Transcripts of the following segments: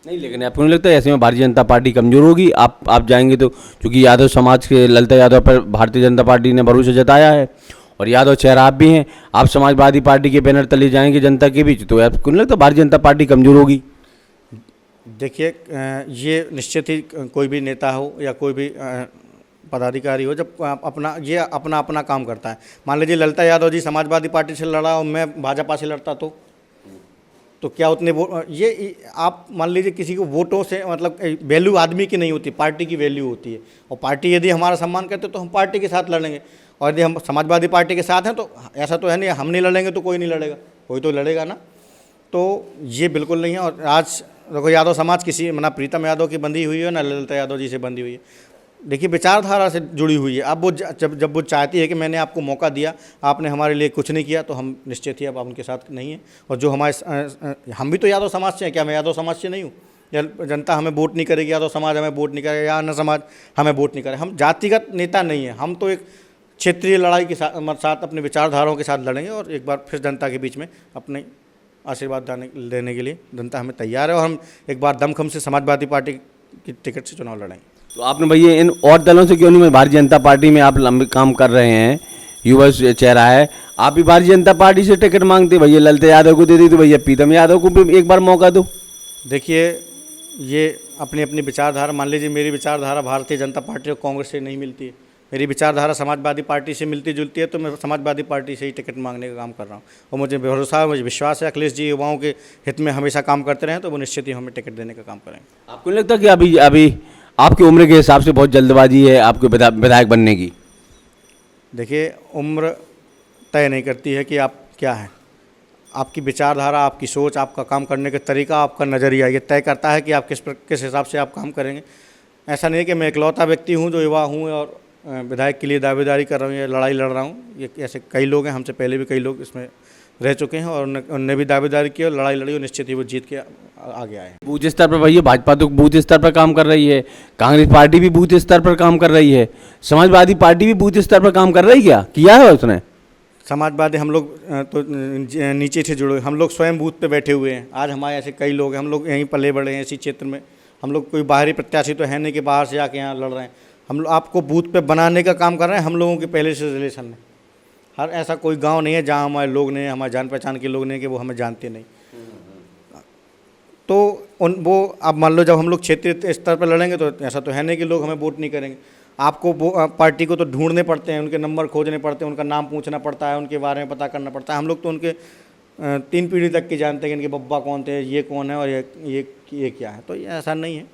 नहीं, लेकिन आपको नहीं लगता ऐसे में भारतीय जनता पार्टी कमजोर होगी? आप जाएंगे तो, क्योंकि यादव समाज के ललिता यादव पर भारतीय जनता पार्टी ने भरोसा जताया है और यादव चेहरा आप भी हैं, आप समाजवादी पार्टी के बैनर तले जाएंगे जनता के बीच, तो आपको नहीं लगता भारतीय जनता पार्टी कमजोर होगी? देखिए, ये निश्चित ही कोई भी नेता हो या कोई भी पदाधिकारी हो, जब अपना अपना काम करता है। मान लीजिए ललिता यादव जी समाजवादी पार्टी से लड़ा और मैं भाजपा से लड़ता, तो क्या उतने वो ये आप मान लीजिए किसी को वोटों से मतलब वैल्यू आदमी की नहीं होती, पार्टी की वैल्यू होती है। और पार्टी यदि हमारा सम्मान करते तो हम पार्टी के साथ लड़ेंगे, और यदि हम समाजवादी पार्टी के साथ हैं तो ऐसा तो है नहीं हम नहीं लड़ेंगे तो कोई नहीं लड़ेगा, कोई तो लड़ेगा ना। तो ये बिल्कुल नहीं है। और आज देखो, यादव समाज किसी ना प्रीतम यादव की बंधी हुई है ना ललिता यादव जी से बंधी हुई है। देखिए, विचारधारा से जुड़ी हुई है। अब वो जब वो चाहती है कि मैंने आपको मौका दिया, आपने हमारे लिए कुछ नहीं किया, तो हम निश्चित ही अब उनके साथ नहीं हैं। और जो हमारे हम भी तो यादव समाज से हैं, क्या मैं यादव समाज से नहीं हूँ? या जनता हमें वोट नहीं करेगी, यादव समाज हमें वोट नहीं करेगा, या अन्य समाज हमें वोट नहीं करेगा? हम जातिगत नेता नहीं हैं, हम तो एक क्षेत्रीय लड़ाई के साथ अपने विचारधाराओं के साथ लड़ेंगे और एक बार फिर जनता के बीच में अपने आशीर्वाद देने के लिए जनता हमें तैयार है। और हम एक बार दमखम से समाजवादी पार्टी की टिकट से चुनाव लड़ेंगे। तो आपने भैया इन और दलों से क्यों नहीं? भारतीय जनता पार्टी में आप लंबे काम कर रहे हैं, युवा चेहरा है, आप भी भारतीय जनता पार्टी से टिकट मांगते, भैया ललिता यादव को दे दी तो भैया प्रीतम यादव को भी एक बार मौका दो। देखिए, ये अपनी अपनी विचारधारा, मान लीजिए मेरी विचारधारा भारतीय जनता पार्टी और कांग्रेस से नहीं मिलती है, मेरी विचारधारा समाजवादी पार्टी से मिलती जुलती है, तो मैं समाजवादी पार्टी से ही टिकट मांगने का काम कर रहा हूँ। और मुझे भरोसा है, मुझे विश्वास है, अखिलेश जी युवाओं के हित में हमेशा काम करते रहें, तो वो निश्चित ही हमें टिकट देने का काम करेंगे। आपको नहीं लगता कि अभी आपकी उम्र के हिसाब से बहुत जल्दबाजी है आपके विधायक बनने की? देखिए, उम्र तय नहीं करती है कि आप क्या हैं। आपकी विचारधारा, आपकी सोच, आपका काम करने का तरीका, आपका नज़रिया, ये तय करता है कि आप किस हिसाब से आप काम करेंगे। ऐसा नहीं है कि मैं इकलौता व्यक्ति हूँ जो युवा हूँ और विधायक के लिए दावेदारी कर रहा हूँ या लड़ाई लड़ रहा हूँ। ये ऐसे कई लोग हैं, हमसे पहले भी कई लोग इसमें रह चुके हैं और उनने भी दावेदारी की और लड़ाई लड़ी और निश्चित ही वो जीत के आगे आए। बूथ स्तर पर भैया भाजपा तो बूथ स्तर पर काम कर रही है, कांग्रेस पार्टी भी बूथ स्तर पर काम कर रही है, समाजवादी पार्टी भी बूथ स्तर पर काम कर रही है, क्या किया है उसने? समाजवादी हम लोग तो नीचे से जुड़े, हम लोग स्वयं बूथ पे बैठे हुए हैं। आज हमारे ऐसे कई लोग हैं, हम लोग यहीं पले बड़े हैं इसी क्षेत्र में। हम लोग कोई बाहरी प्रत्याशी तो है नहीं कि बाहर से आके यहाँ लड़ रहे हैं। हम लोग आपको बूथ पे बनाने का काम कर रहे हैं। हम लोगों के पहले से रिलेशन है, हर ऐसा कोई गांव नहीं है जहां हमारे लोग नहीं, हमारे जान पहचान के लोग नहीं कि वो हमें जानते नहीं। तो वो अब मान लो जब हम लोग क्षेत्रीय स्तर पर लड़ेंगे तो ऐसा तो है नहीं कि लोग हमें वोट नहीं करेंगे। आपको पार्टी को तो ढूंढने पड़ते हैं, उनके नंबर खोजने पड़ते हैं, उनका नाम पूछना पड़ता है, उनके बारे में पता करना पड़ता है। हम लोग तो उनके 3 पीढ़ी तक के जानते हैं कि इनके बब्बा कौन थे, ये कौन है और ये क्या है। तो ये ऐसा नहीं है।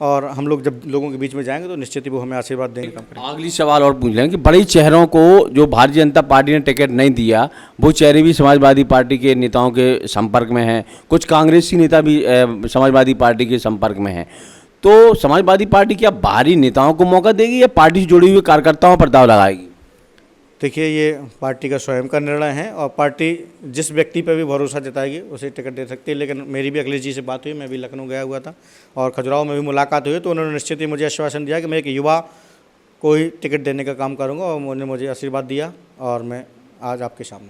और हम लोग जब लोगों के बीच में जाएंगे तो निश्चित ही वो हमें आशीर्वाद देंगे काम करेंगे। अगली सवाल और पूछ लें कि बड़े चेहरों को जो भारतीय जनता पार्टी ने टिकट नहीं दिया, वो चेहरे भी समाजवादी पार्टी के नेताओं के संपर्क में हैं, कुछ कांग्रेसी नेता भी समाजवादी पार्टी के संपर्क में हैं। तो समाजवादी पार्टी क्या बाहरी नेताओं को मौका देगी या पार्टी से जुड़े हुए कार्यकर्ताओं पर दाव लगाएगी? देखिए, ये पार्टी का स्वयं का निर्णय है और पार्टी जिस व्यक्ति पर भी भरोसा जताएगी उसे टिकट दे सकती है। लेकिन मेरी भी अखिलेश जी से बात हुई, मैं भी लखनऊ गया हुआ था और खजुराहो में भी मुलाकात हुई, तो उन्होंने निश्चित ही मुझे आश्वासन दिया कि मैं एक युवा को ही टिकट देने का काम करूंगा और उन्होंने मुझे आशीर्वाद दिया और मैं आज आपके सामने